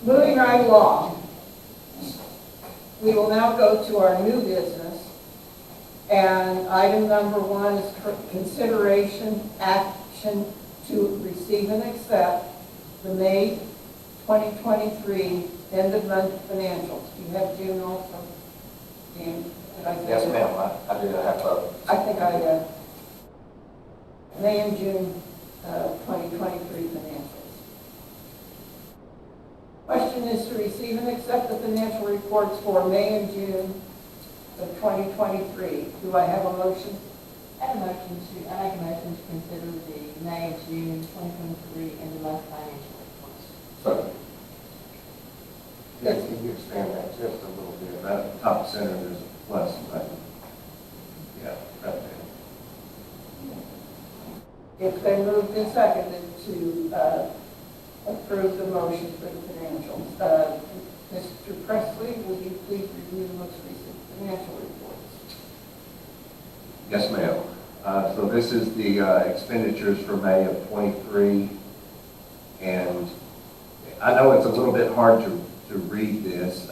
Moving right along, we will now go to our new business. And item number 1 is consideration action to receive and accept the May 2023 end of month financials. Do you have June also? Dan, did I say Yes, that? ma'am. I do have both. I think I May and June 2023 financials. Question is to receive and accept the financial reports for May and June of 2023. Do I have a motion? I make a motion to consider the May and June 2023 end of month financial reports. So, yes, can you expand that just a little bit? That top center, there's a plus button. Yeah, right there. It's been moved and seconded to approve the motion for the financials. Mr. Presley, will you please review the most recent financial reports? Yes, ma'am. So this is the expenditures for May of 23. And I know it's a little bit hard to read this.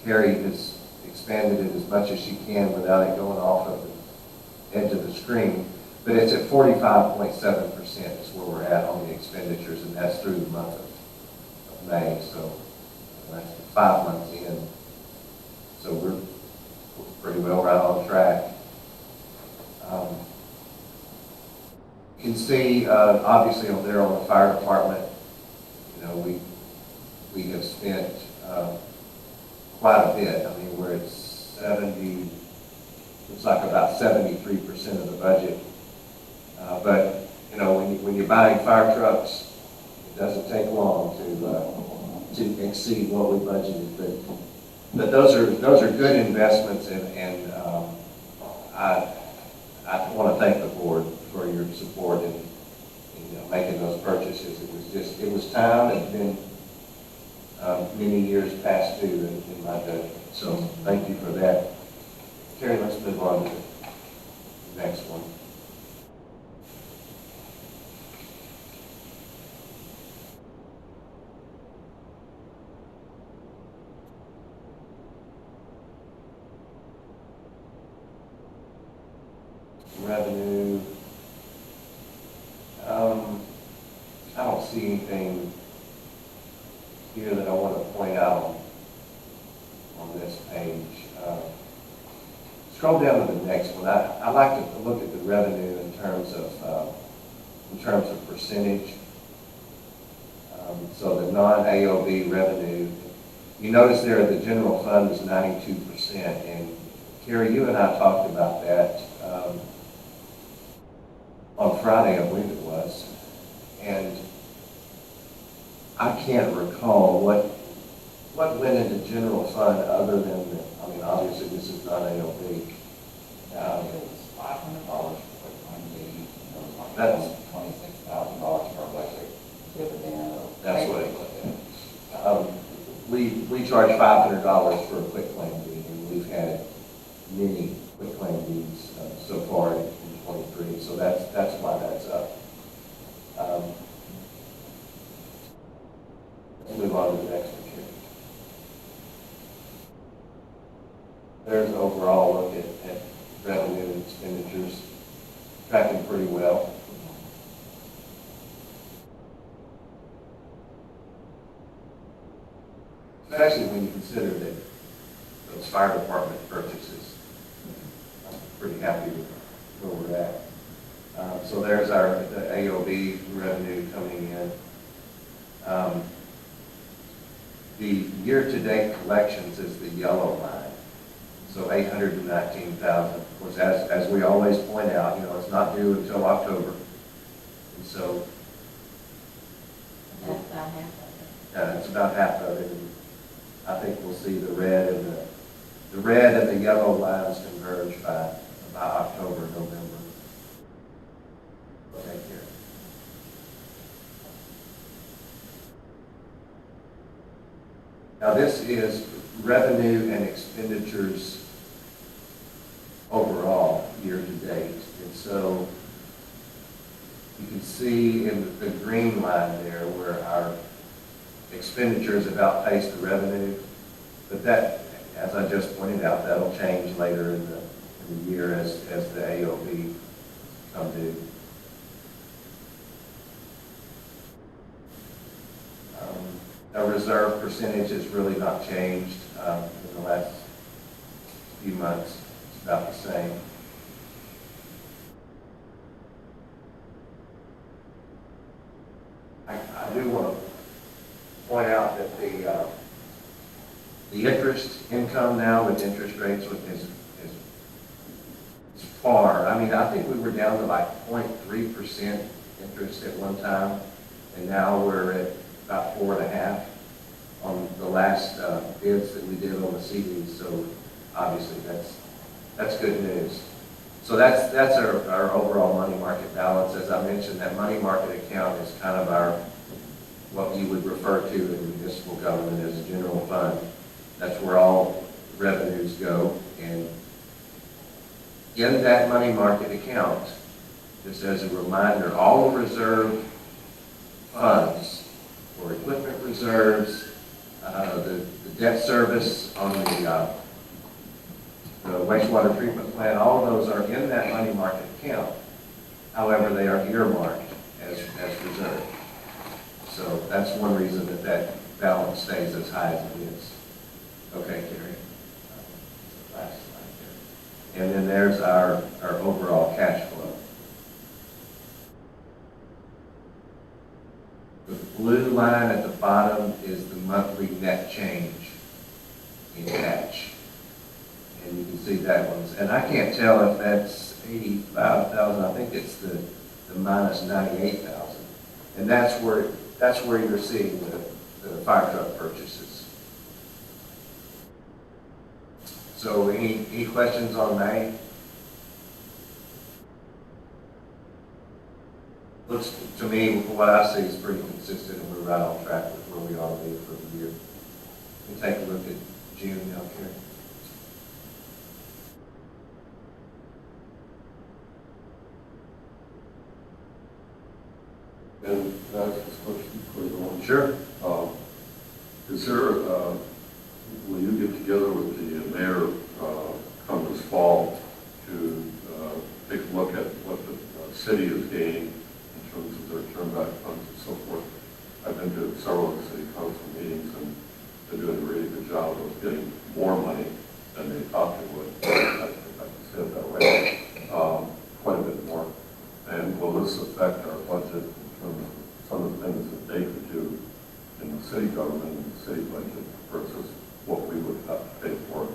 Carrie has expanded it as much as she can without it going off of the edge of the screen. But it's at 45.7% is where we're at on the expenditures, and that's through the month of May. So that's 5 months in. So we're pretty well right on track. You can see, obviously, over there on the fire department, you know, we have spent quite a bit. I mean, we're at 70, looks like about 73% of the budget. But, you know, when you're buying fire trucks, it doesn't take long to exceed what we budgeted. But those are good investments, and I want to thank the board for your support in making those purchases. It was time. It's been many years past due in my judgment. So thank you for that. Terry, let's move on to the next one. Revenue. I don't see anything here that I want to point out on this page. Scroll down to the next one. I like to look at the revenue in terms of percentage. So the non-AOB revenue, you notice there the general fund is 92%, and Carrie, you and I talked about that on Friday, I believe it was, and I can't recall what went into general fund other than, I mean, obviously this is not AOB. It was $500 for Quick That's $26,000 for electric dividend. That's what it was. We charge $500 for a quick claim deed, and we've had many quick claim deeds so far in 23. So that's why that's up. Let's move on to the next one here. There's an overall look at revenue and expenditures, tracking pretty well. Especially when you consider that those fire department purchases. I'm pretty happy with where we're at. So there's the AOB revenue coming in. The year-to-date collections is the yellow line. So 819,000. Of course, as we always point out, you know, it's not due until October. And so That's about half of it. that's about half of it. And I think we'll see the red and the yellow lines converge by October, November. Take care. Now, this is revenue and expenditures overall, year to date. And so you can see in the green line there where our expenditures have outpaced the revenue. But that, as I just pointed out, that'll change later in the year as the AOB come due. Our reserve percentage has really not changed in the last few months. It's about the same. I do want to point out that the interest income now with interest rates is far. I mean, I think we were down to like 0.3% interest at one time, and now we're at about 4.5% on the last bids that we did on the CDs. So obviously that's good news. So that's our overall money market balance. As I mentioned, that money market account is kind of our, what you would refer to in municipal government as a general fund. That's where all revenues go. And in that money market account, just as a reminder, all reserve funds or equipment reserves, the debt service on the wastewater treatment plant, all of those are in that money market account. However, they are earmarked as reserve. So that's one reason that balance stays as high as it is. Okay, Carrie. Last slide there. And then there's our overall cash flow. The blue line at the bottom is the monthly net change in cash. And you can see that one's, and I can't tell if that's 85,000. I think it's the minus 98,000. And that's where you're seeing the fire truck purchases. So any questions on May? Looks to me, what I see is pretty consistent, and we're right on track with where we ought to be for the year. We take a look at June now, Karen. And that's this question for the one. Sure. Is there, will you get together with the mayor come this fall to take a look at what the city is gaining in terms of their turnback funds and so forth? I've been to several of the city council meetings, and they're doing a really good job of getting more money than they thought they would. I can say it that way. Quite a bit more. And will this affect our budget in terms of some of the things that they could do in the city government and the city budget versus what we would have to pay for,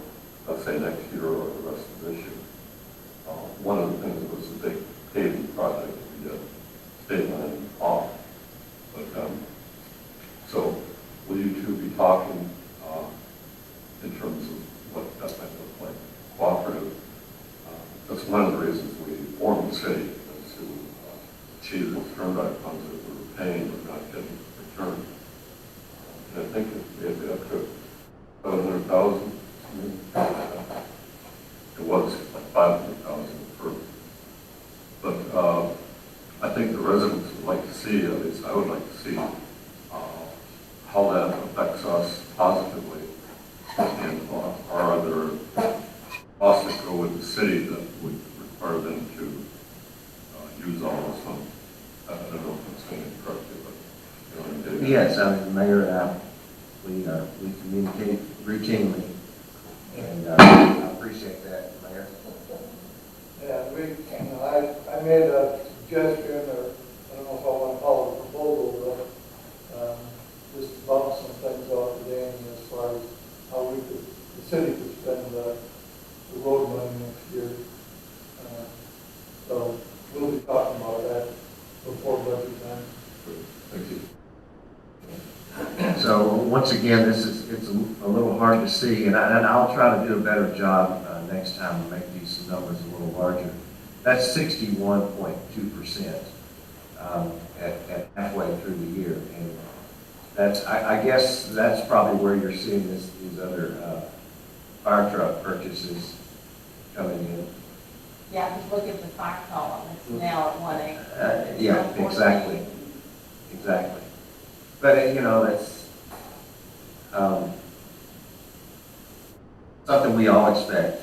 let's say, next year or the rest of this year? One of the things was the big paving project that we did, state line off. But so will you two be talking in terms of what that might look like, cooperative? That's one of the reasons we formed the city, is to achieve the turnback funds that we were paying but not getting returned. And I think we had up to 700,000. It was like 500,000 at first. But I think the residents would like to see, at least I would like to see, how that affects us positively, and are there costs that go with the city that would require them to use all those funds. I don't know if I'm saying it correctly, but you know what I'm getting at. Yes, I mean, the mayor and I, we communicate routinely, and I appreciate that, Mayor. Yeah, I made a suggestion, or I don't know if I want to call it a proposal, but just to bump some things off to Danny as far as how the city could spend the road money next year. So we'll be talking about that before budget time. Thank you. So once again, it's a little hard to see, and I'll try to do a better job next time and make these numbers a little larger. That's 61.2% at halfway through the year. And I guess that's probably where you're seeing these other, fire truck purchases coming in. Yeah, just look at the fire column, it's now at 180. Yeah, exactly, exactly. But, you know, that's, something we all expect.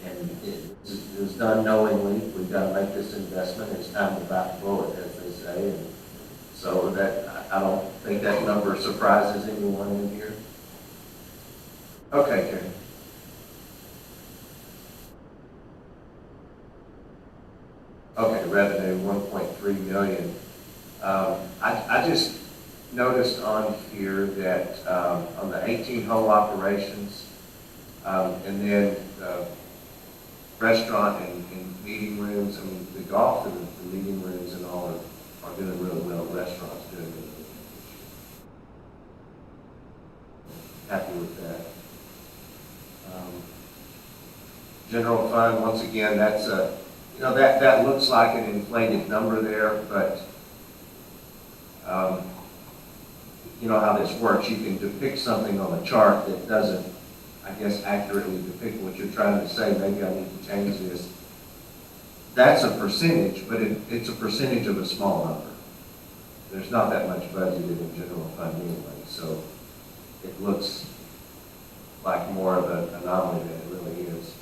And it was done knowingly, we've got to make this investment, it's time to backflow it, as they say. And so that, I don't think that number surprises anyone in here. Okay, Karen. Okay, revenue, 1.3 million. I just noticed on here that, on the 18 home operations, and then the restaurant and meeting rooms, I mean, the golf and the meeting rooms and all are doing really well, restaurants doing really well. Happy with that. General fund, once again, that's a, you know, that looks like an inflated number there, but, you know how this works. You can depict something on a chart that doesn't, I guess, accurately depict what you're trying to say. Maybe I need to change this. That's a percentage, but it's a percentage of a small number. There's not that much budgeted in general fund anyway, so it looks like more of an anomaly than it really is.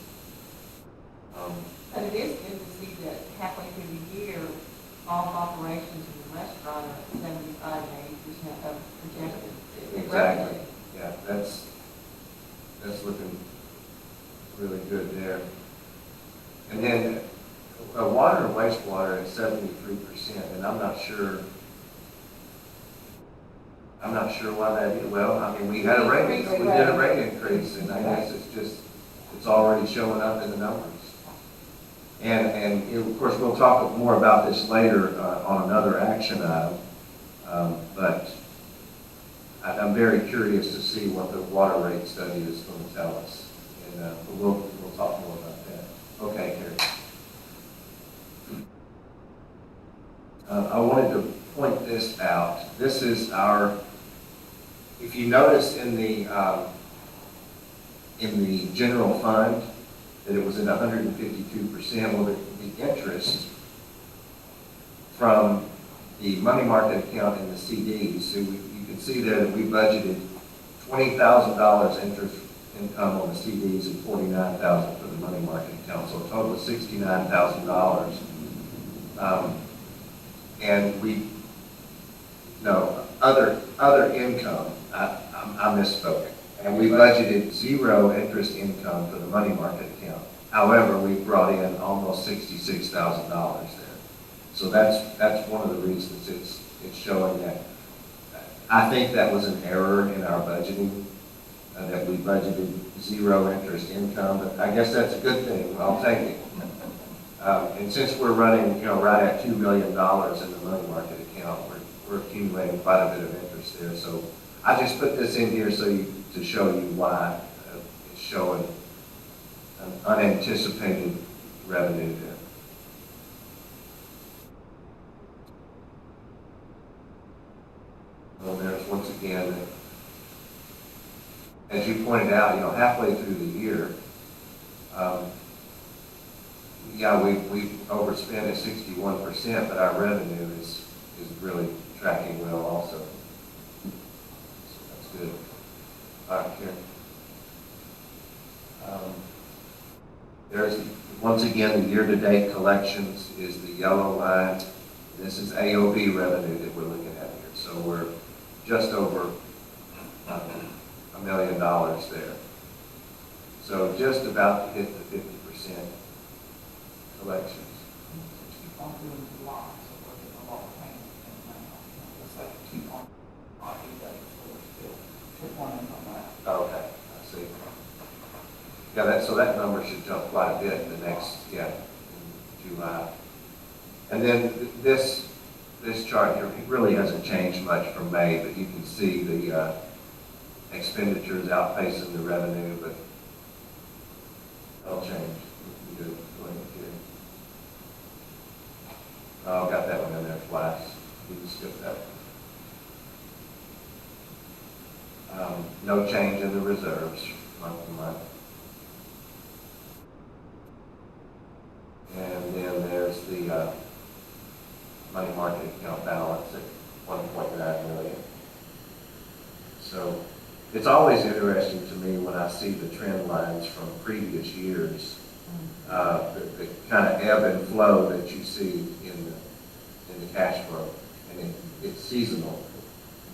But it is good to see that halfway through the year, all operations in the restaurant are at 75 and 80% of projected Exactly. revenue. Yeah, that's looking really good there. And then water and wastewater at 73%, and I'm not sure why that is. Well, I mean, we did a rate increase, and I guess it's already showing up in the numbers. And of course, we'll talk more about this later on another action item, but I'm very curious to see what the water rate study is going to tell us, and we'll talk more about that. Okay, Carrie. I wanted to point this out. This is our, if you notice in the general fund that it was at 152%. Well, the interest from the money market account and the CDs, so you can see there that we budgeted $20,000 interest income on the CDs and $49,000 for the money market account, so a total of $69,000. And other income, I misspoke. And we budgeted zero interest income for the money market account. However, we brought in almost $66,000 there. So that's one of the reasons it's showing that. I think that was an error in our budgeting, that we budgeted zero interest income, but I guess that's a good thing. I'll take it. And since we're running, right at $2 million in the money market account, we're accumulating quite a bit of interest there. So I just put this in here to show you why it's showing an unanticipated revenue there. Well, there's once again, as you pointed out, halfway through the year, we've overspent at 61%, but our revenue is really tracking well also. So that's good. All right, Karen. There's, once again, the year-to-date collections is the yellow line. This is AOB revenue that we're looking at here. So we're just over $1 million there. So just about to hit the 50% collections. Keep on doing the lots, so we're getting a lot of payments and money. It's like keep on every day, so we're still chip on in on that. Okay, I see. Yeah, so that number should jump quite a bit in the next, in July. And then this chart here, it really hasn't changed much from May, but you can see the expenditures outpacing the revenue, but that'll change. Good. Go ahead, Gary. Oh, got that one in there twice. You can skip that one. No change in the reserves month to month. And then there's the money market account balance at 1.9 million. So it's always interesting to me when I see the trend lines from previous years, the kind of ebb and flow that you see in the cash flow. And it's seasonal,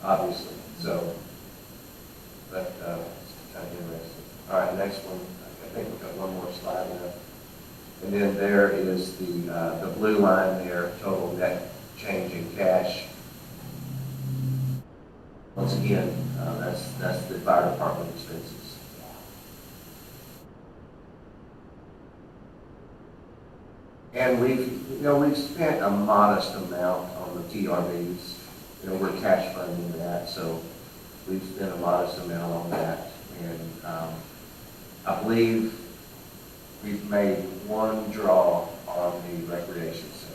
obviously. So, but it's kind of interesting. All right, next one. I think we've got one more slide left. And then there is the blue line there, total net change in cash. Once again, that's the fire department expenses. And we've spent a modest amount on the TRVs. We're cash funding that, so we've spent a modest amount on that. And I believe we've made one draw on the recreation center.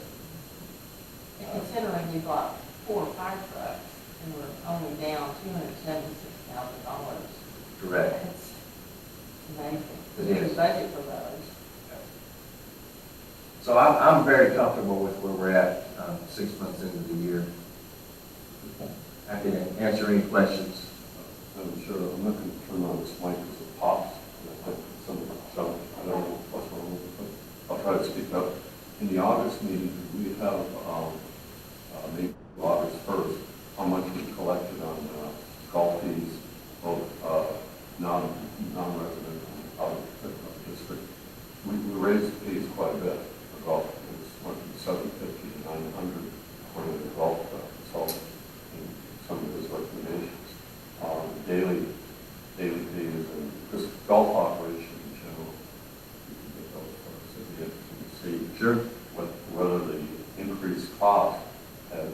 And considering we bought 4 fire trucks and we're only down $276,000. Correct. It's amazing. It We is. budget for those. So I'm very comfortable with where we're at 6 months into the year. Happy to answer any questions. I'm sure, I'm not going to turn on this mic because it pops. I don't know what's wrong with it, but I'll try to speak up. In the August meeting, we have, maybe August 1st, how much we collected on golf fees, both non-resident and out of district. We raised the fees quite a bit for golf. It went from $750 to $900 according to the golf consultant in some of his recommendations. Daily fees and just golf operation in general. You can get those first. It'd be interesting to see. Sure. Whether the increased cost has,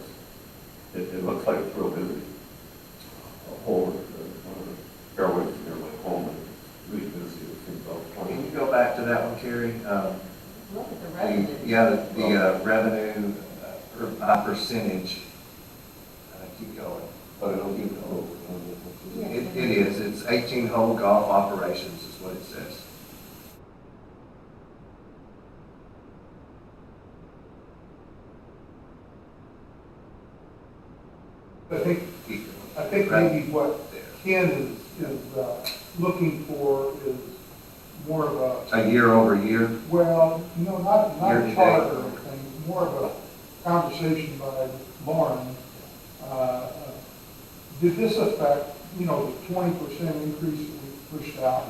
it looks like it's real busy. A whole, one of the fairways near my home is really busy. It seems all Can you go back to that one, Carrie? Look at the revenue. The revenue by percentage. Keep going. But it'll give it over. It is. It's 18 hole golf operations is what it says. I think maybe what Ken is looking for is more of A year over year. well, no, not Year a to chart date. or anything, more of a conversation by Lauren. Did this affect, the 20% increase that we pushed out?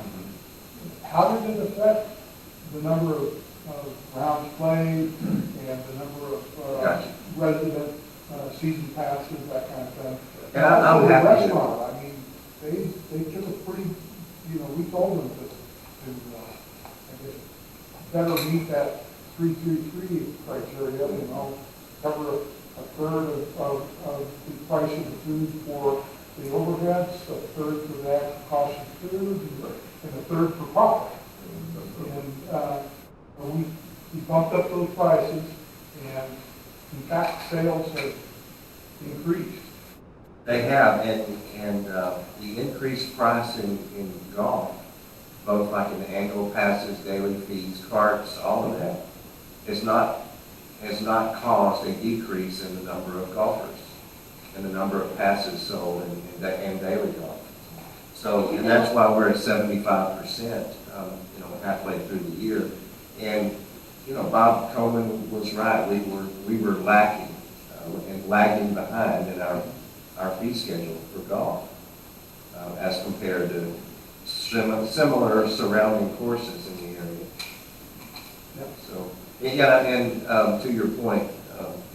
How did it affect the number of rounds played and the number of Gotcha. resident season passes, that kind of thing? And I'm Also, the happy to- restaurant, I mean, they took a pretty, we told them to I guess, better meet that 333 criteria, cover a third of the price of the food for the overheads, a third for the actual cost of food, and a third for profit. And we bumped up those prices, and in fact, sales have increased. They have, and the increased price in golf, both like in annual passes, daily fees, carts, all of that, has not caused a decrease in the number of golfers and the number of passes sold in daily golf. So, and that's why we're at 75%, halfway through the year. And, Bob Coleman was right. We were lacking and lagging behind in our fee schedule for golf as compared to similar surrounding courses in the area. Yep. So, and to your point,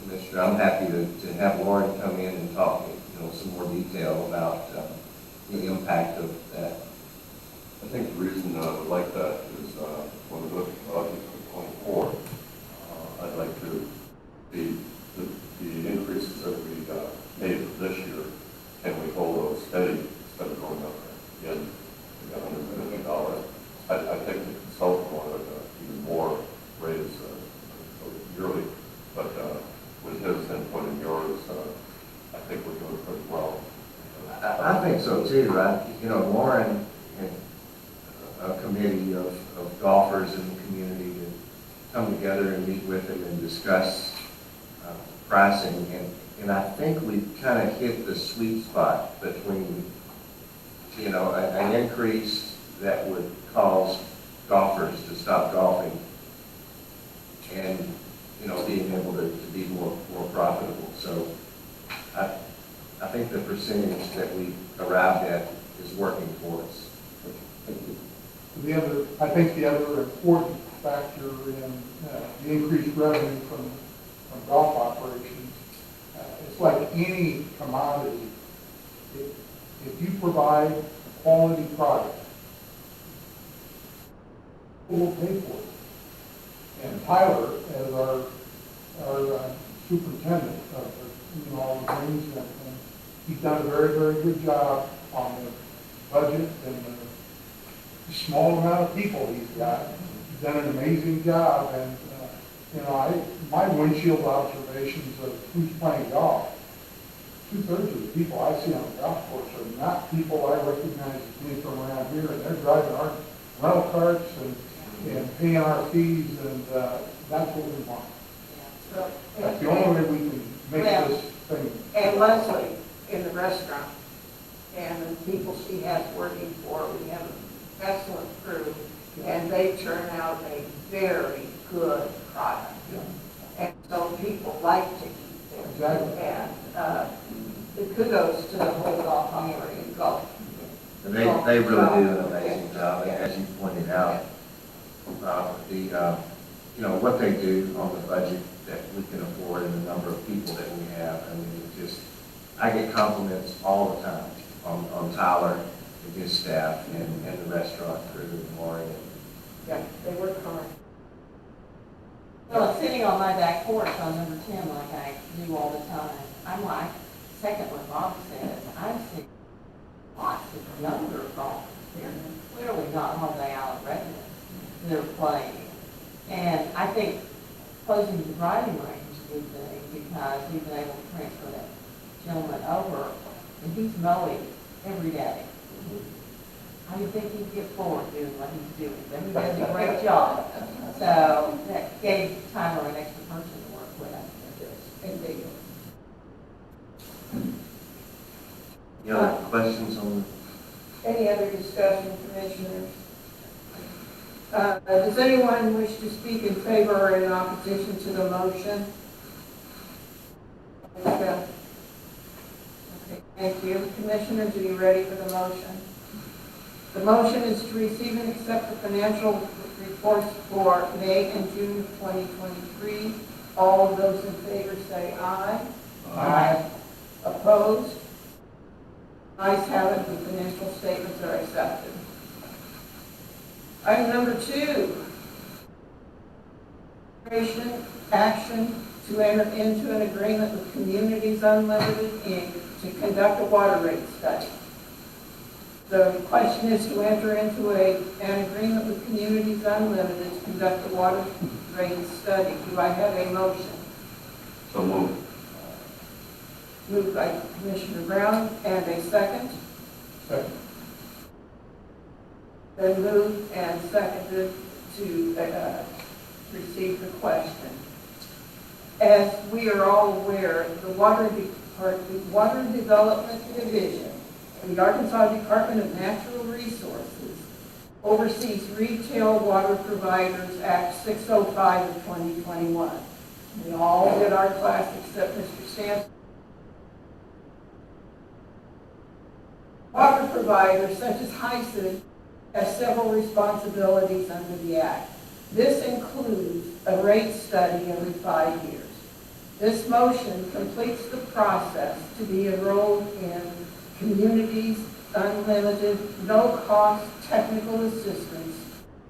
Commissioner, I'm happy to have Lauren come in and talk, some more detail about the impact of that. I think the reason I would like that is when we look at the budget for 24, I'd like to, the increases that we made for this year, can we hold those steady instead of going up again? We got $150. I think the consultant wanted even more raise yearly, but with his input and yours, I think we're doing pretty well. I think so too, right? You know, Lauren and a committee of golfers in the community to come together and meet with them and discuss pricing. And I think we kind of hit the sweet spot between, you know, an increase that would cause golfers to stop golfing and, you know, being able to be more profitable. So I think the percentage that we arrived at is working for us. I think the other important factor in the increased revenue from golf operations, it's like any commodity. If you provide a quality product, people will pay for it. And Tyler, as our superintendent of all the greens and everything, he's done a very, very good job on the budget and the small amount of people he's got. He's done an amazing job, and my windshield observations of who's playing golf, 2/3 of the people I see on the golf course are not people I recognize as being from around here, and they're driving our rental carts and paying our fees, and that's what we want. So, That's the only way we can make this thing. And Leslie in the restaurant, and the people she has working for her, we have an excellent crew, and they turn out a very good product. And so people like to eat there. Exactly. And the kudos to the whole golf operating golf. And they really do an amazing job, as you pointed out. You know, what they do on the budget that we can afford and the number of people that we have. I mean, I get compliments all the time on Tyler and his staff and the restaurant crew and Lauren. Yeah, they work hard. Well, sitting on my back porch on number 10 like I do all the time, I'm like, second what Bob said, I'm seeing lots of younger golfers there. Clearly not Holiday Island residents that are playing. And I think closing the driving range is a good thing because we've been able to transfer that gentleman over, and he's mowing every day. I didn't think he'd get forward doing what he's doing, but he does a great job. So that gave Tyler an extra person to work with. Indeed. Any other questions on? Any other discussion, commissioners? Does anyone wish to speak in favor or in opposition to the motion? Okay, thank you. Commissioners, are you ready for the motion? The motion is to receive and accept the financial reports for May and June of 2023. All of those in favor say aye. Aye. Opposed? Ayes have it, the financial statements are accepted. Item number 2, consideration action to enter into an agreement with Communities Unlimited, Inc. to conduct a water rate study. The question is to enter into an agreement with Communities Unlimited to conduct a water rate study. Do I have a motion? So moved. Moved by Commissioner Brown, and a second. Second. Been moved and seconded to receive the question. As we are all aware, the Water Development Division of the Arkansas Department of Natural Resources oversees Retail Water Providers Act 605 of 2021. We all did our class except Mr. Sampson. Water providers such as HISA have several responsibilities under the Act. This includes a rate study every 5 years. This motion completes the process to be enrolled in Communities Unlimited no-cost technical assistance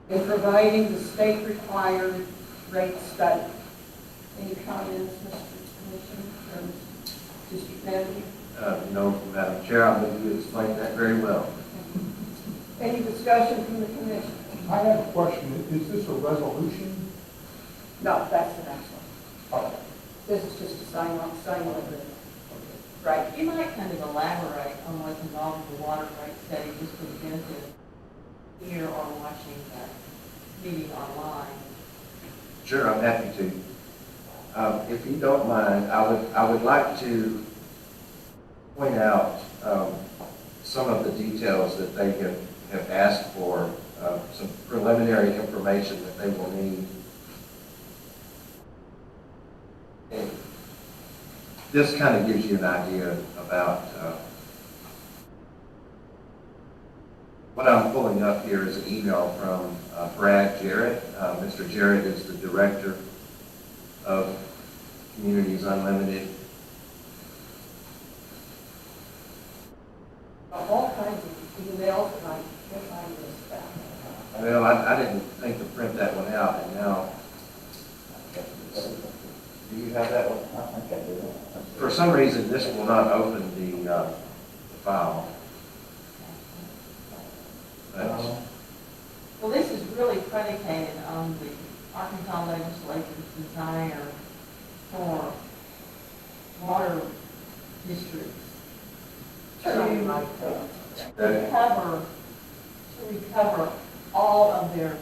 in providing the state-required rate study. Any comments, Mr. Commissioner, or District Manager? No, Madam Chair, I believe you explained that very well. Any discussion from the commission? I have a question. Is this a resolution? No, that's the next one. Oh, This is just a sign on agreement. Right. You might kind of elaborate on what's involved in the water rate study, just for the benefit here or watching the meeting online. Sure, I'm happy to. If you don't mind, I would like to point out some of the details that they have asked for, some preliminary information that they will need. And this kind of gives you an idea about what I'm pulling up here is an email from Brad Jarrett. Mr. Jarrett is the director of Communities Unlimited. All kinds of emails, and I guess I missed that. Well, I didn't think to print that one out, and now, do you have that one? I think I do. For some reason, this will not open the file. But, Well, this is really predicated on the Arkansas legislature's desire for water districts Turn on your to microphone. recover all of their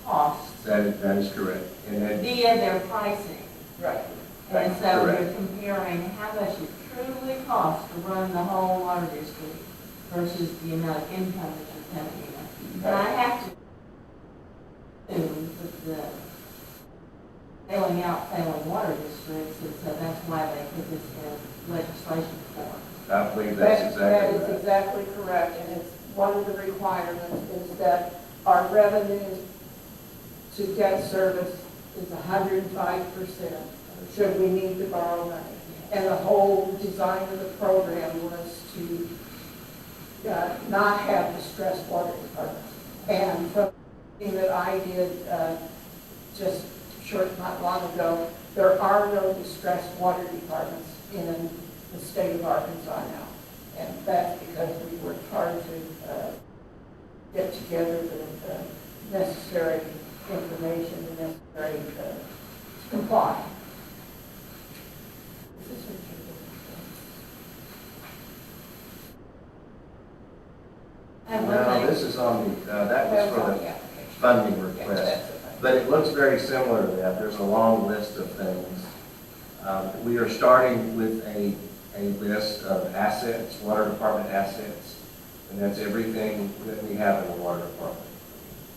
costs that is correct. And then, via their pricing. Right. And so Correct. they're comparing how much it truly costs to run the whole water district versus the amount of income that you're coming in. And I have to assume that the failing water districts, and so that's why they put this in legislation form. I believe that's That exactly is right. exactly correct, and it's one of the requirements is that our revenue to debt service is 105%, should we need to borrow money. And the whole design of the program was to not have distressed water departments. And from the thing that I did just not long ago, there are no distressed water departments in the state of Arkansas now. And that's because we worked hard to get together the necessary information, the necessary to comply. Is this what you're I have one No, thing. this is on the, that looking was for for? the funding request. But it looks very similar to that. There's a long list of things. We are starting with a list of assets, water department assets, and that's everything that we have in the water department.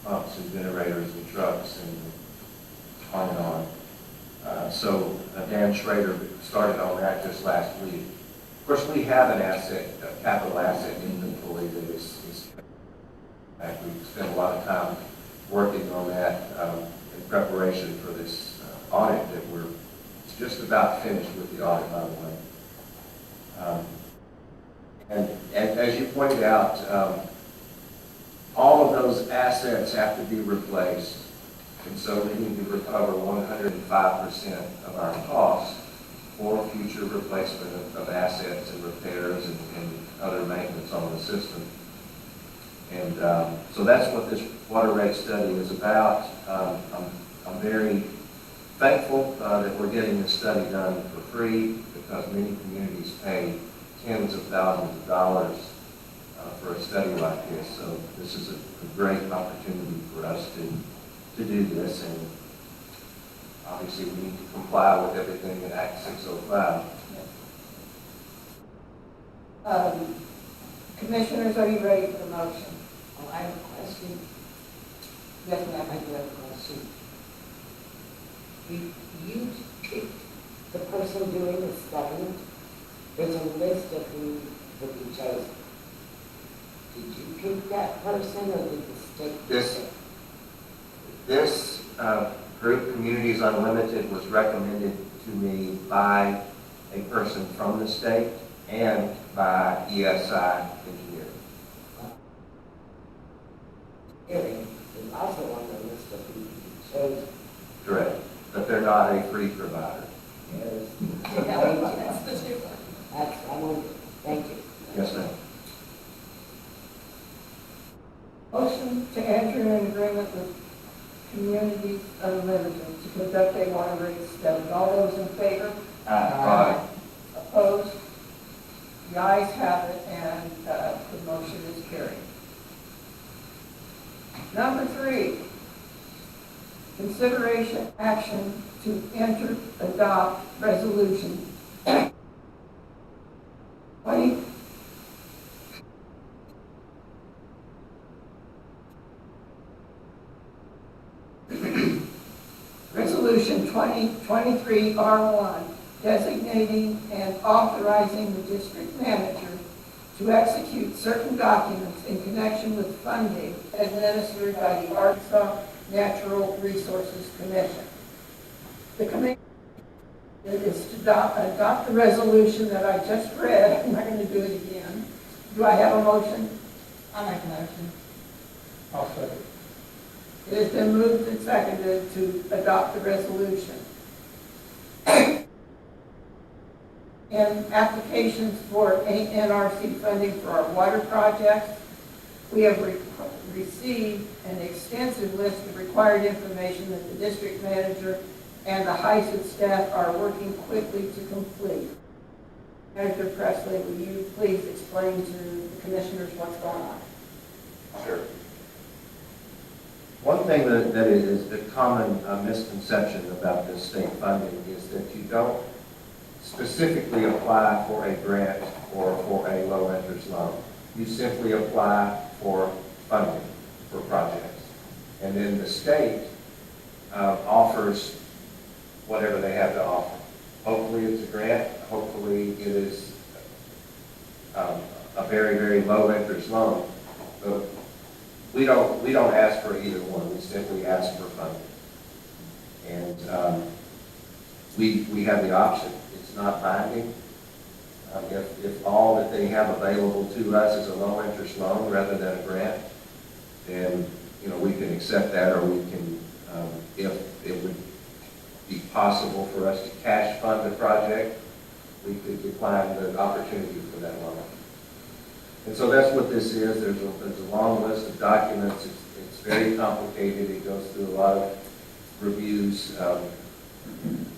Pumps and generators and trucks and on and on. So Dan Schrader started on that just last week. Of course, we have an asset, a capital asset inventory that is in fact, we spent a lot of time working on that in preparation for this audit that we're just about finished with the audit, by the way. And as you pointed out, all of those assets have to be replaced, and so we need to recover 105% of our costs for future replacement of assets and repairs and other maintenance on the system. And so that's what this water rate study is about. I'm very thankful that we're getting this study done for free, because many communities pay tens of thousands of dollars for a study like this. So this is a great opportunity for us to do this, and obviously we need to comply with everything in Act 605. Commissioners, are you ready for the motion? Oh, I have a question. Yes, ma'am, I do have a question. You picked the person doing the study. There's a list of who will be chosen. Did you pick that person, or did the state? This group, Communities Unlimited, was recommended to me by a person from the state and by ESI Engineering. Hearing is also on the list of who will be chosen. Correct. But they're not a free provider. Yes. That's the two. That's, I wondered. Thank you. Yes, ma'am. Motion to enter an agreement with Communities Unlimited to conduct a water rate study. All those in favor? Aye. Opposed? The ayes have it, and the motion is carried. Number 3, consideration action to adopt resolution 20. Resolution 2023 R1, designating and authorizing the district manager to execute certain documents in connection with funding administered by the Arkansas Natural Resources Commission. The commission is to adopt the resolution that I just read. I'm not going to do it again. Do I have a motion? I make a motion. I'll second. It has been moved and seconded to adopt the resolution. And applications for NRC funding for our water projects. We have received an extensive list of required information that the district manager and the HISA staff are working quickly to complete. Manager Presley, will you please explain to the commissioners what's going on? Sure. One thing that is a common misconception about this state funding is that you don't specifically apply for a grant or for a low-interest loan. You simply apply for funding for projects. And then the state offers whatever they have to offer. Hopefully it's a grant. Hopefully it is a very, very low-interest loan. But we don't ask for either one. We simply ask for funding. And we have the option. It's not binding. If all that they have available to us is a low-interest loan rather than a grant, then we can accept that, or we can, if it would be possible for us to cash fund the project, we could decline the opportunity for that loan. And so that's what this is. There's a long list of documents. It's very complicated. It goes through a lot of reviews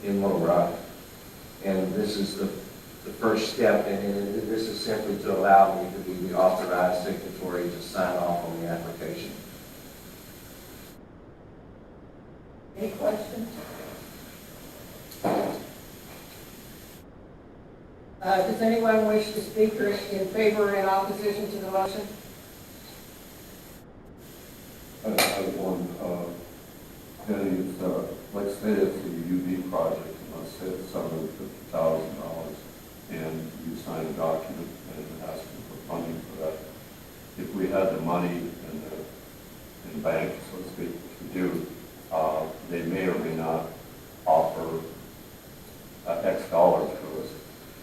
in Little Rock. And this is the first step, and this is simply to allow me to be the authorized signatory to sign off on the application. Any questions? Does anyone wish to speak in favor or in opposition to the motion? I have one, Penny, let's say it's a UV project, and let's say it's $750,000, and you sign a document and asking for funding for that. If we had the money in bank, so to speak, which we do, they may or may not offer X dollars to us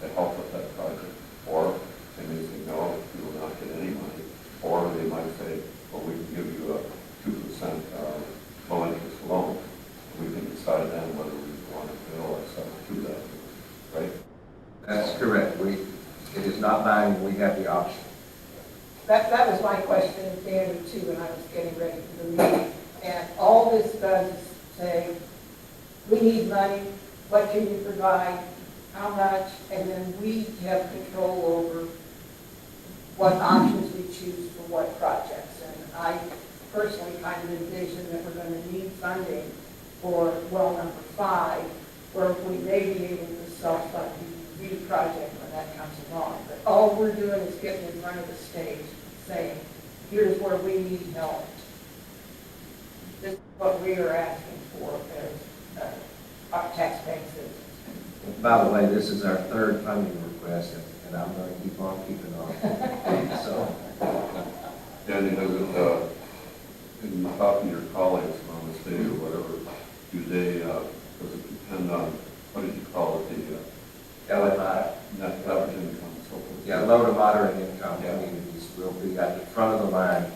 to help with that project. Or they may say, no, you will not get any money. Or they might say, well, we can give you a 2% low interest loan. We can decide then whether we want to bill ourselves to that, right? That's correct. It is not binding. We have the option. That was my question, Danny, too, when I was getting ready for the meeting. And all this does is say, we need money, what can you provide, how much, and then we have control over what options we choose for what projects. And I personally kind of envision that we're going to need funding for well number 5, where we may be able to self-fund the review project when that comes along. But all we're doing is getting in front of the stage, saying, here's where we need help. This is what we are asking for as our taxpaying citizens. By the way, this is our third funding request, and I'm going to keep on keeping on. So, And in talking to your colleagues around the state or whatever, do they, does it depend on, what did you call it, the LMI, net average income, so forth? yeah, low to moderate income communities will be at the front of the line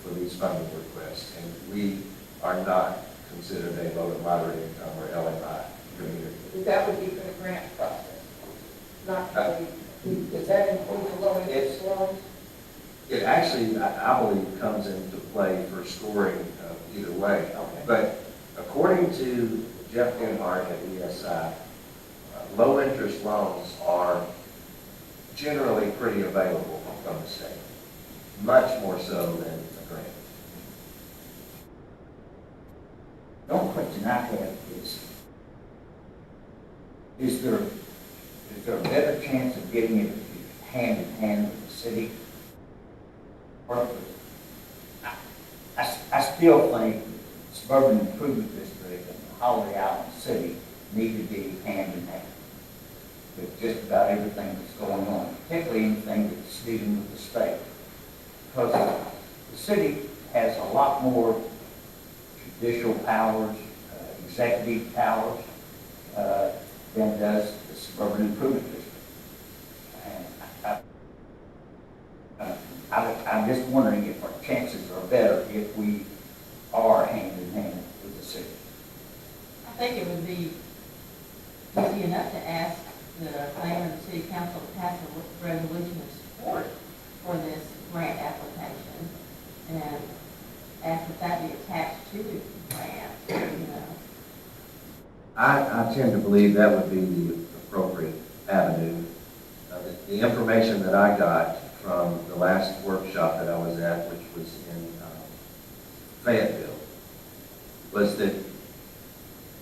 for these funding requests, and we are not considered a low to moderate income or LMI community. That would be for the grant process, not for the, does that include the low interest loans? It actually, I believe, comes into play for scoring either way. Okay. But according to Jeff Genhart at ESI, low interest loans are generally pretty available from the state, much more so than a grant. The only question I have is there a better chance of getting it hand in hand with the city? Or, I still think suburban improvement district and Holiday Island City need to be hand in hand with just about everything that's going on, particularly anything that's dealing with the state. Because the city has a lot more judicial powers, executive powers, than does the suburban improvement district. And I'm just wondering if our chances are better if we are hand in hand with the city. I think it would be easy enough to ask the mayor and the city council to pass a resolution of support for this grant application, and ask that that be attached to the grant, you know. I tend to believe that would be the appropriate avenue. The information that I got from the last workshop that I was at, which was in Fayetteville, was that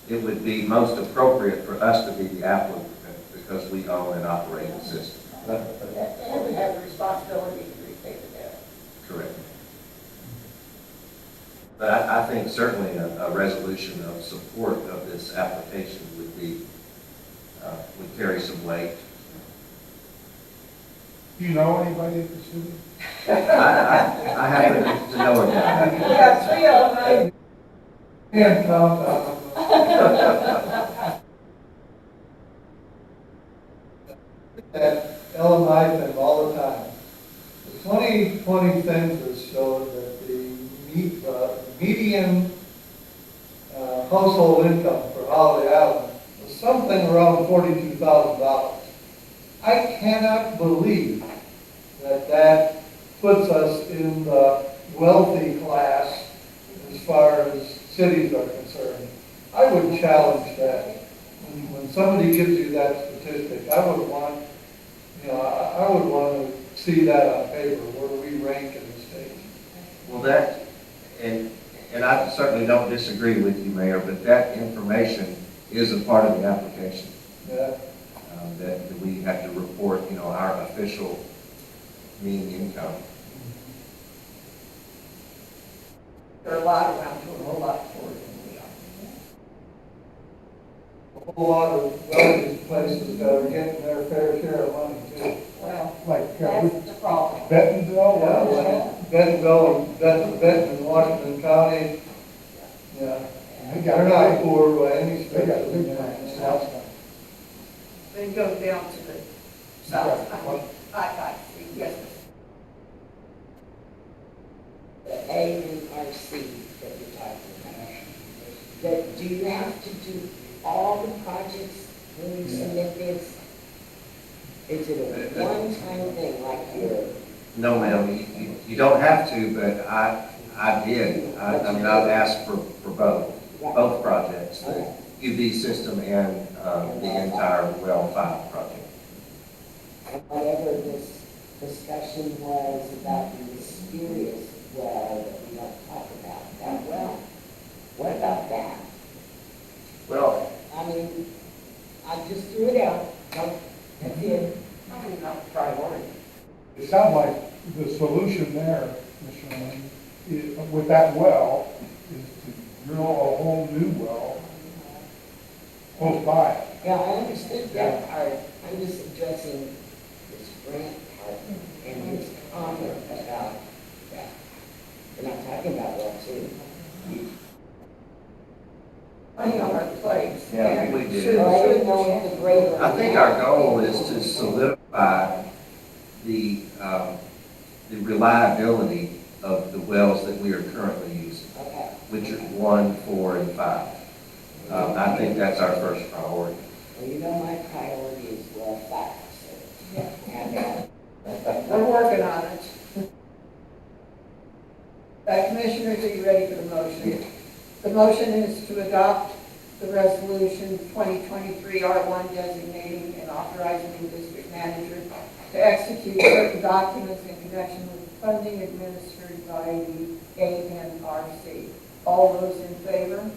it would be most appropriate for us to be the applicant because we own and operate the system. And we have the responsibility to repay the debt. Correct. But I think certainly a resolution of support of this application would be, would carry some weight. Do you know anybody at the city? I happen to know a guy. We have three of them. Can't count on that Ellen and I think all the time. The 2020 census showed that the median household income for Holiday Island was something around $42,000. I cannot believe that that puts us in the wealthy class as far as cities are concerned. I would challenge that. When somebody gives you that statistic, I would want, I would want to see that on paper, where we rank in the state. Well, that, and I certainly don't disagree with you, Mayor, but that information is a part of the application. Yeah. That we have to report, our official mean income. There are a lot around doing a whole lot for it than we are. A whole lot of wealthy places that are getting their fair share of money too. Well, Like that's the problem. Bentonville? Yeah, like Bentonville, Benton, Washington County, yeah. They're not poor by any They stretch got of the big plans. imagination. Then go down to the south. I see, yes. The A and RC that you're talking about, that do you have to do all the projects when you submit this? Is it a one-time thing like your? No, ma'am, you don't have to, but I did. I mean, I've asked for both projects, the UV system and the entire well 5 project. And whatever this discussion was about the mysterious well that we don't talk about, that well, what about that? Well, I mean, I just threw it out, no, that's it. I mean, not the priority. It sounds like the solution there, Mr. Lane, with that well, is to drill a whole new well close by it. Yeah, I understood that part, I'm just addressing this grant part and his comment about that. We're not talking about well two. Money on our plates. Yeah, and we do. should- So I didn't know if the greater. I think our goal is to solidify the reliability of the wells that we are currently using, Okay. which are 1, 4, and 5. I think that's our first priority. Well, you know my priority is well five, so. Have at it. We're working on it. Commissioners, are you ready for the motion? The motion is to adopt the resolution 2023 R1 designating and authorizing the district manager to execute certain documents in connection with funding administered by the ANRC. All those in favor?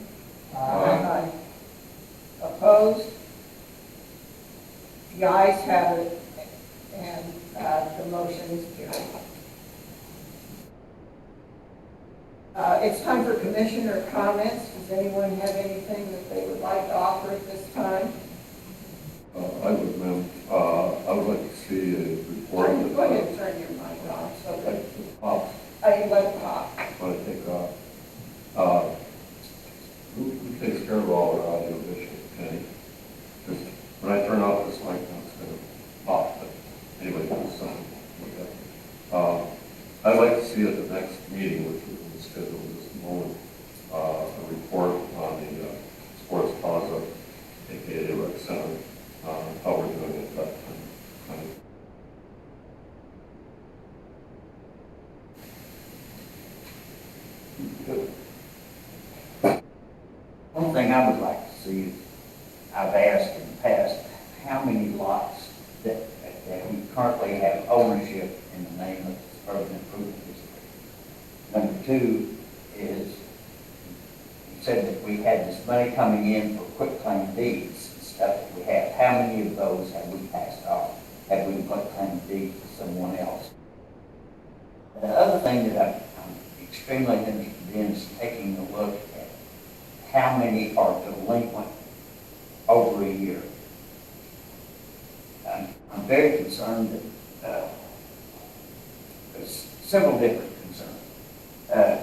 Aye. Opposed? The ayes have it, and the motion is carried. It's time for commissioner comments. Does anyone have anything that they would like to offer at this time? I would like to see a report. Go ahead and turn your mic on so that Pops, I let it pop. when I take off. Who takes care of all our audio issues, okay? Just when I turn off this mic, it's going to pop, but anyway, it's something like that. I'd like to see at the next meeting, which we can schedule this moment, a report on the Sports Plaza, aka the Rec Center, how we're doing it that time. Good. One thing I would like to see, I've asked in the past, how many lots that we currently have ownership in the name of the Suburban Improvement District. Number two is, you said that we had this money coming in for quitclaim deeds and stuff that we have. How many of those have we passed off? Have we quitclaim deeds to someone else? The other thing that I'm extremely interested in is taking a look at how many are delinquent over a year. I'm very concerned that there's several different concerns.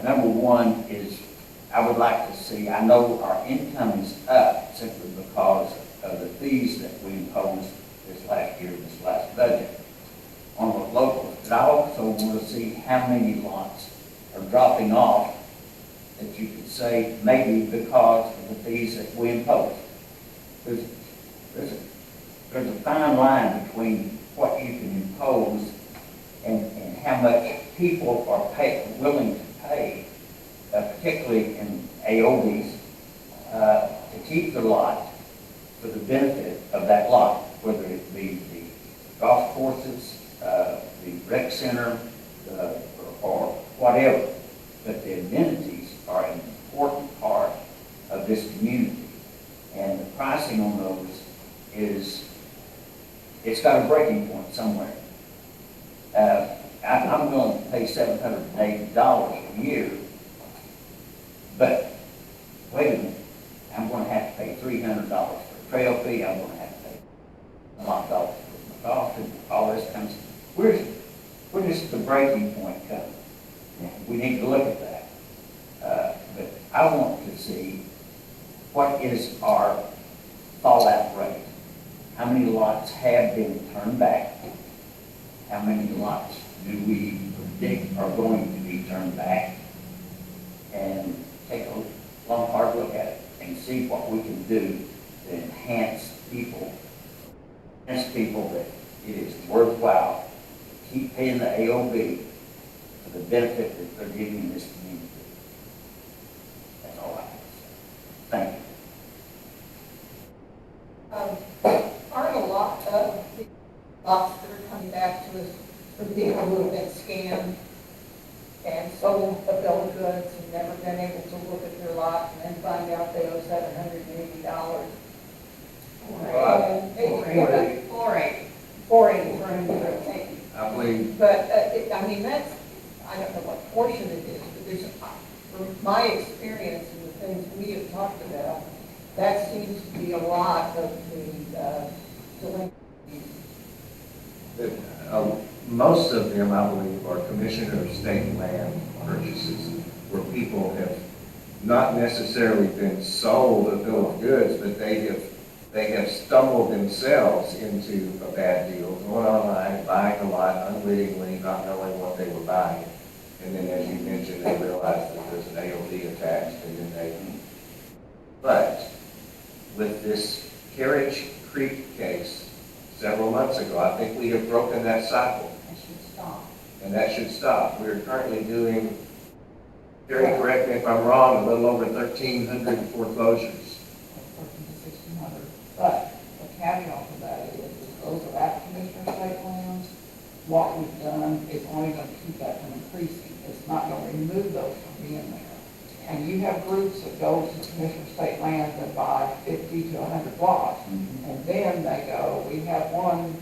Number one is I would like to see, I know our income is up simply because of the fees that we imposed this last year, this last budget on the locals. But I also want to see how many lots are dropping off that you could say maybe because of the fees that we impose. There's a fine line between what you can impose and how much people are willing to pay, particularly in AOBs, to keep the lot for the benefit of that lot, whether it be the golf courses, the rec center, or whatever. But the amenities are an important part of this community. And the pricing on those it's got a breaking point somewhere. I'm willing to pay $780 a year, but wait a minute, I'm going to have to pay $300 for a trail fee, I'm going to have to pay a lot of dollars for my golf, and all this comes. Where does the breaking point come? We need to look at that. But I want to see what is our fallout rate. How many lots have been turned back? How many lots do we predict are going to be turned back? And take a long, hard look at it and see what we can do to enhance people that it is worthwhile to keep paying the AOB for the benefit that they're giving this community. That's all I have to say. Thank you. Aren't a lot of the lots that are coming back to us from people who have been scammed and sold a bill of goods and never been able to look at their lot and then find out they owe $780? $480 for a new thing. I believe, But, I mean, that's, I don't know what portion it is, but there's, from my experience and the things we have talked about, that seems to be a lot of the delinquencies. most of them, I believe, are commissioner of state land purchases, where people have not necessarily been sold a bill of goods, but they have stumbled themselves into a bad deal, going online, buying a lot unwittingly, not knowing what they were buying. And then, as you mentioned, they realize that there's an AOB attached, and then they. But with this Carriage Creek case several months ago, I think we have broken that cycle. That should stop. And that should stop. We're currently doing, Terry, correct me if I'm wrong, a little over 1,300 foreclosures caveat to that is those are at Commissioner State lands. What we've done is only gonna keep that from increasing. It's not gonna remove those from being there. And you have groups that go to Commissioner State lands and buy 50 to 100 lots. And then they go, we have one,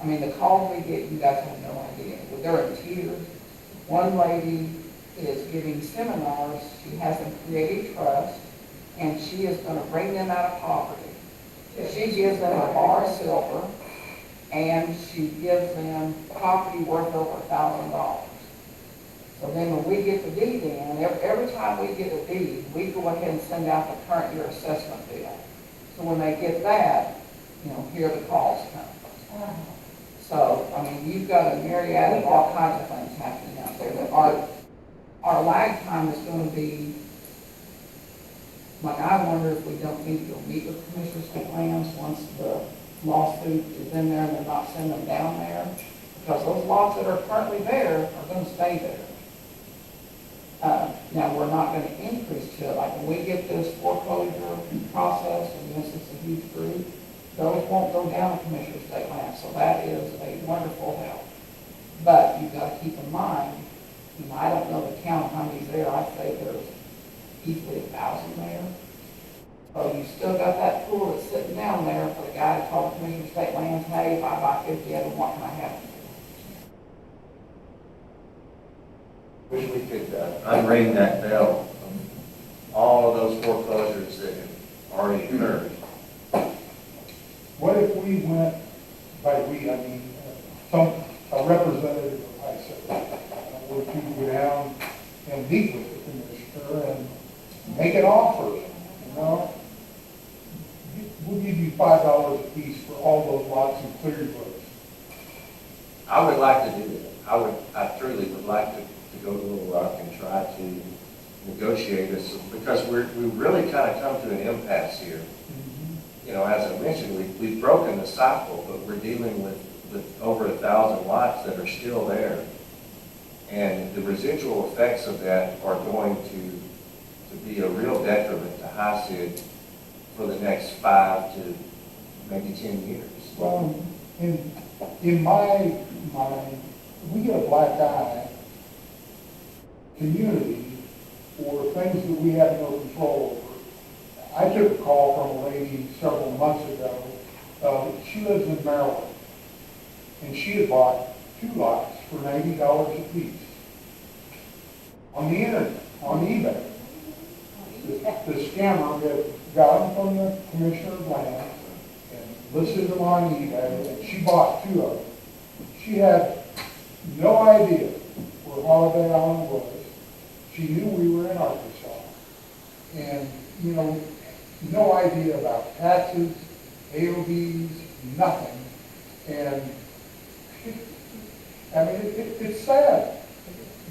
I mean, the calls we get, you guys have no idea. They're in tears. One lady is giving seminars. She has them create a trust, and she is going to bring them out of poverty. She gives them a bar of silver, and she gives them property worth over $1,000. So then when we get the deed in, every time we get a deed, we go ahead and send out the current year assessment bill. So when they get that, here the calls come. So, I mean, you've got a myriad of all kinds of things happening out there. That our lag time is going to be, like, I wonder if we don't need to go meet with Commissioner State Lands once the lawsuit is in there and they're not sending them down there. Because those lots that are currently there are going to stay there. Now, we're not going to increase to it. Like, when we get this foreclosure process, and this is a huge group, those won't go down to Commissioner State Land, so that is a wonderful help. But you've got to keep in mind, I don't know the count of how many's there. I'd say there's easily 1,000 there. So you still got that pool that's sitting down there for the guy to call the Commissioner State Lands, hey, if I buy 50 of them, what can I have? Wish we could unring that bell of all of those foreclosures that have already occurred. What if we went, by we, I mean, a representative of ISO, were to go down and meet with the commissioner and make an offer, we'll give you $5 a piece for all those lots in Clearwood. I would like to do that. I truly would like to go to Little Rock and try to negotiate this, because we really kind of come to an impasse here. As I mentioned, we've broken the cycle, but we're dealing with over 1,000 lots that are still there. And the residual effects of that are going to be a real detriment to HICID for the next 5 to maybe 10 years. Well, in my mind, we get a black eye community for things that we have no control over. I took a call from a lady several months ago. She lives in Maryland, and she had bought 2 lots for $90 a piece on the internet, on eBay. The scammer had gotten from the Commissioner of Land and listed them on eBay, and she bought 2 of them. She had no idea where Holiday Island was. She knew we were in Arkansas. And, no idea about taxes, AOBs, nothing. And, it's sad,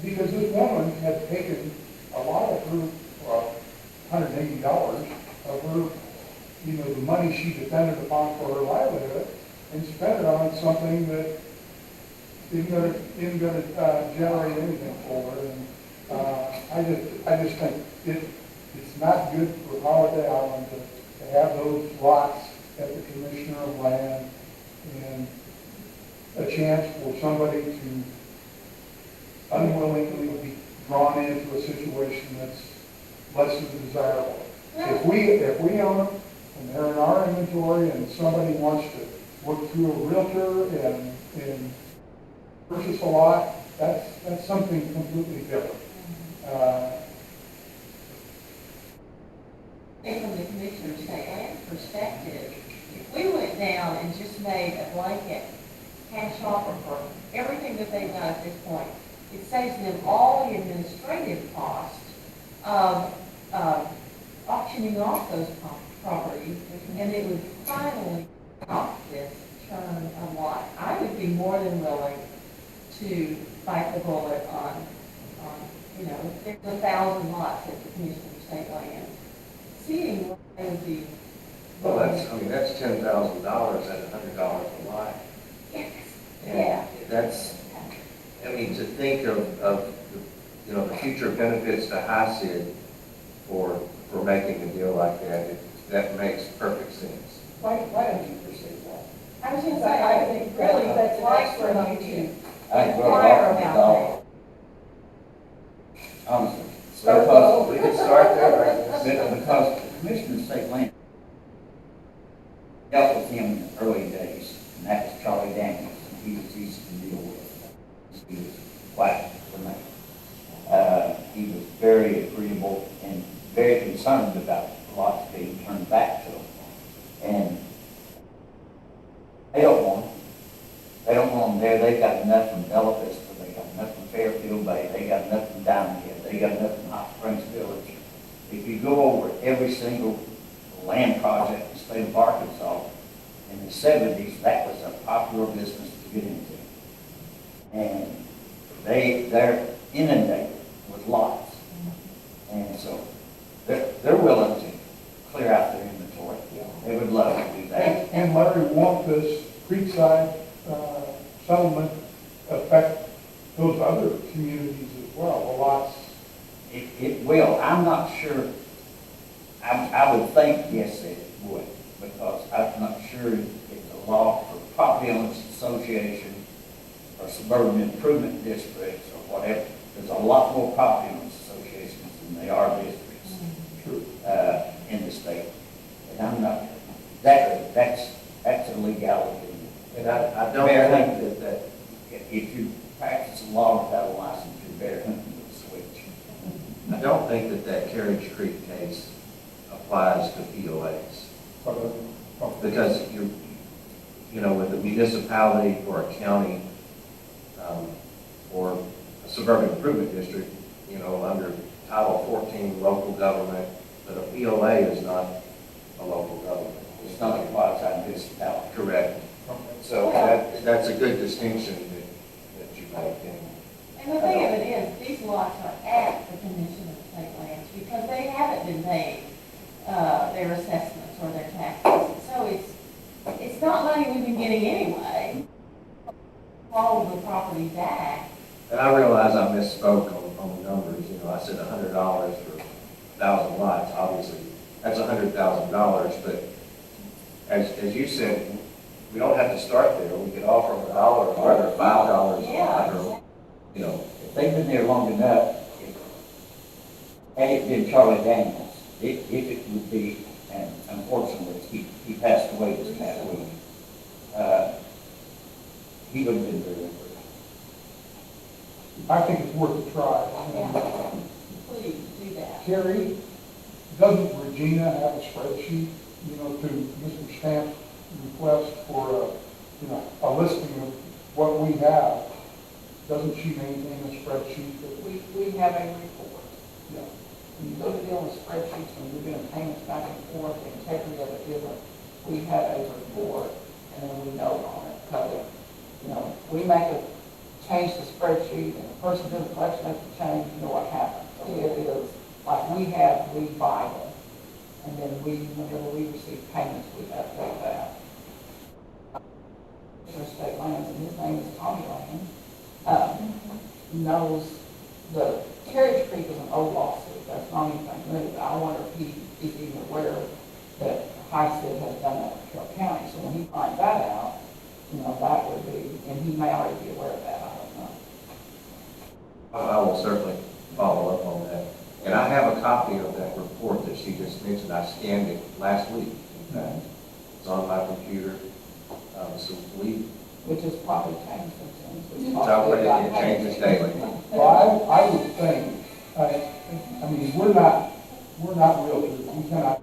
because this woman had taken a lot of her, $180 of her, the money she depended upon for her livelihood, and spent it on something that isn't going to generate anything for her. And I just think it's not good for Holiday Island to have those lots at the Commissioner of Land, and a chance for somebody to unwillingly be drawn into a situation that's less than desirable. If we own them and they're in our inventory, and somebody wants to work through a realtor and purchase a lot, that's something completely different. And from the Commissioner of State Land's perspective, if we went down and just made a blanket cash offer for everything that they've done at this point, it saves them all the administrative cost of auctioning off those properties, and it would finally stop this churn of lots. I would be more than willing to bite the bullet on if there's 1,000 lots at the Commissioner of State Land. Seeing what they would be. Well, that's $10,000 at $100 a lot. Yes. And Yeah. To think of the future benefits to HICID for making a deal like that, that makes perfect sense. why don't you pursue that? I was gonna say, I think really, that's nice for you to I grew inquire up with about dog. Honestly. Start Because low. we could start there, right? Because the Commissioner of State Land dealt with him in the early days, and that was Charlie Daniels, and he was easy to deal with. He was quite for me. He was very agreeable and very concerned about lots being turned back to him. And they don't want them. They don't want them there. They've got enough from Bella Vista. They got enough from Fairfield Bay. They got enough from Diamond Head. They got enough from Hot Springs Village. If you go over every single land project in the state of Arkansas, in the 70s, that was a popular business to get into. And they're inundated with lots. And so they're willing to clear out their inventory. They would love to do that. And Larry, won't this Creekside settlement affect those other communities as well, the lots? It will. I'm not sure. I would think, yes, it would, because I'm not sure if the law for property owners association or suburban improvement districts or whatever, there's a lot more property owners associations than there are districts in the state. And I'm not, that's a legality. And I don't think that If you practice law without a license, you're better hunting with a switch. I don't think that Carriage Creek case applies to POAs. Because with a municipality or a county, or a suburban improvement district, under Title 14 local government, but a POA is not a local government. It's not a qualified municipality. Correct. So that's a good distinction that you make. And the thing of it is, these lots are at the Commission of State Lands because they haven't been paying their assessments or their taxes. So it's not money we've been getting anyway. All of the property back. And I realize I misspoke on the numbers. I said $100 for 1,000 lots. Obviously, that's $100,000. But as you said, we don't have to start there. We could offer them $1 or $5 a lot, or, If they've been there long enough, had it been Charlie Daniels, if it would be, and unfortunately, he passed away this past week, he would have been very impressed. I think it's worth a try. Yeah. Please do that. Carrie, doesn't Regina have a spreadsheet, to Mr. Stamp's request for a listing of what we have? Doesn't she maintain a spreadsheet that We have a report. yeah. When you go to deal with spreadsheets, when you're doing payments back and forth, the integrity of it isn't, we have a report, and then we note on it, because, we change the spreadsheet, and the person doing the collection makes a change, you know what happens. So it is, like, we have Read Bible, and then whenever we receive payments, we update that. State Lands, and his name is Tommy Land, knows the Carriage Creek is an old lawsuit. That's not anything new. But I wonder if he is even aware that HICID has done that in Carroll County. So when he finds that out, that would be, and he may already be aware of that. I don't know. I will certainly follow up on that. And I have a copy of that report that she just mentioned. I scanned it last week, in fact. It's on my computer. So Which has probably changed some things. it's already, it changes daily. Well, I would think, I mean, we're not realtors, we cannot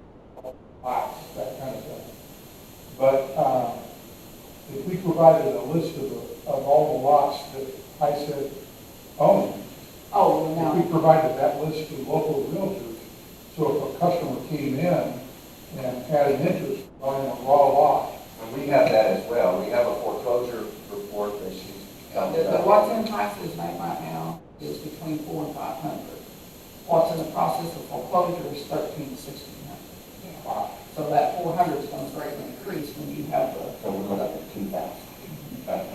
buy that kind of thing. But, if we provided a list of all the lots that HICID owns, Oh, if we provided that list to local realtors, so if a customer came in and had an interest buying a raw lot, And we have that as well. We have a foreclosure report that she's come The up. what's in HICID's name right now is between 400 and 500. What's in the process of foreclosure is 13 to 1,600. So that 400 is going to greatly increase when you have the. So we're looking at 2,000. But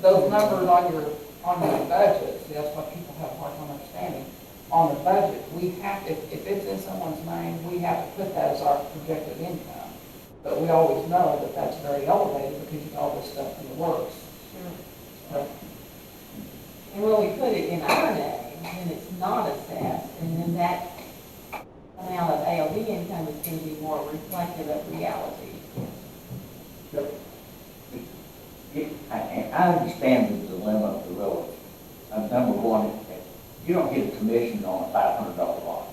those numbers on your budget, see, that's what people have a hard time understanding, on the budget, we have, if it's in someone's name, we have to put that as our projected income. But we always know that that's very elevated because you've got all this stuff in the works. So, And when we put it in our name, then it's not assessed, and then that amount of ALD income is going to be more reflective of reality. I understand the dilemma of the relative. Number one, you don't get a commission on a $500 lot.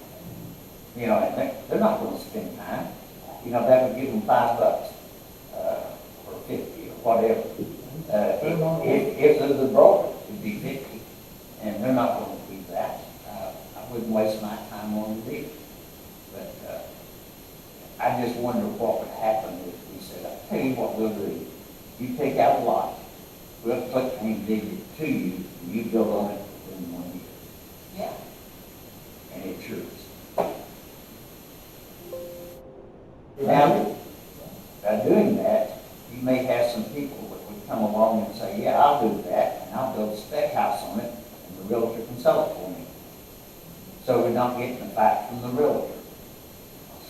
You know, and they're not going to spend time. You know, that would give them $5, or 50, or whatever. If there's a broker, it'd be 50, and they're not going to do that. I wouldn't waste my time on it either. But I just wonder what would happen if we said, I'll tell you what we'll do. You take out a lot, we'll click and dig it to you, and you build on it within 1 year. Yeah. And it's yours. Now, by doing that, you may have some people that would come along and say, yeah, I'll do that, and I'll build a spec house on it, and the realtor can sell it for me. So we're not getting a fight from the realtor.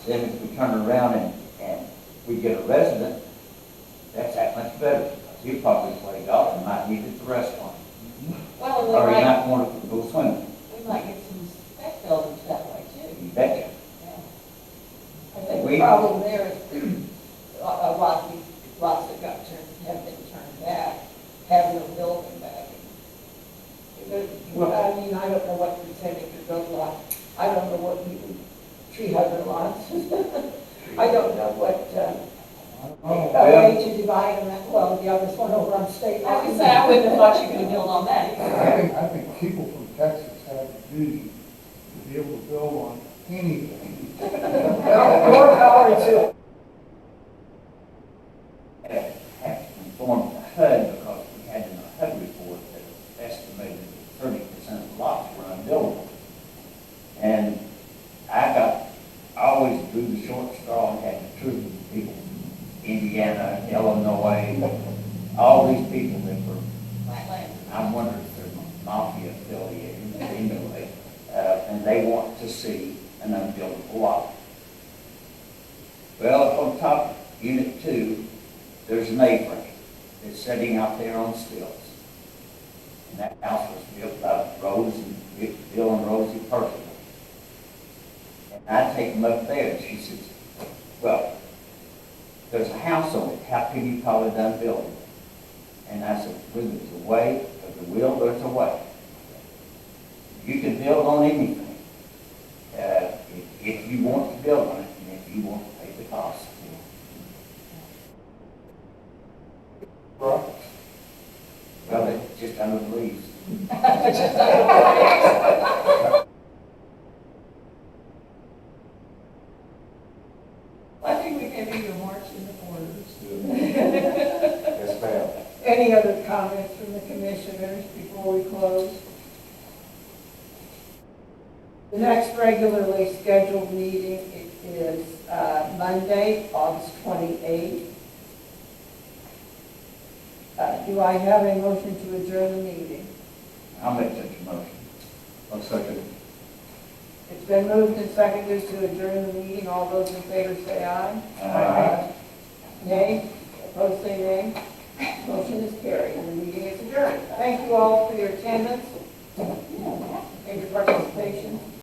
Then if we turn around and we get a resident, that's that much better. He probably played golf and might need it at the restaurant. Well, Or he we might want to go swimming. might get some spec buildings that way too. You betcha. Yeah. I think the problem there is a lot of these lots that got turned, have been turned back, have no building back. I mean, I don't know what percentage of those lots, I don't know what you, tree hugger lots. I don't know what, way to divide them, well, the other one over on State I Line. would say, I wouldn't have thought you could build on that either. I think people from Texas have the vision to be able to build on anything. More power to. Have to inform the HUD because we had in the HUD report that estimated that 30% of the lots were unbuildable. And I always drew the short straw and had the truth of people, Indiana, Illinois, all these people that were, I wonder if they're mafia affiliated anyway, and they want to see an unbuildable lot. Well, up on top, Unit 2, there's an A-frame that's sitting out there on stilts. And that house was built by Bill and Rosie Percival. And I take them up there, and she says, well, there's a house on it, how can you call it unbuildable? And I said, whether it's a way, or the will, there's a way. You can build on anything, if you want to build on it, and if you want to pay the cost. Right? Well, it's just under the leaves. I think we can either march in the orders. Yes, ma'am. Any other comments from the commissioners before we close? The next regularly scheduled meeting is Monday, August 28th. Do I have a motion to adjourn the meeting? I'll make such a motion. I'll second. It's been moved and seconded to adjourn the meeting. All those in favor say aye. Aye. Nay? Opposed say nay. Motion is carried and the meeting is adjourned. Thank you all for your attendance and your participation.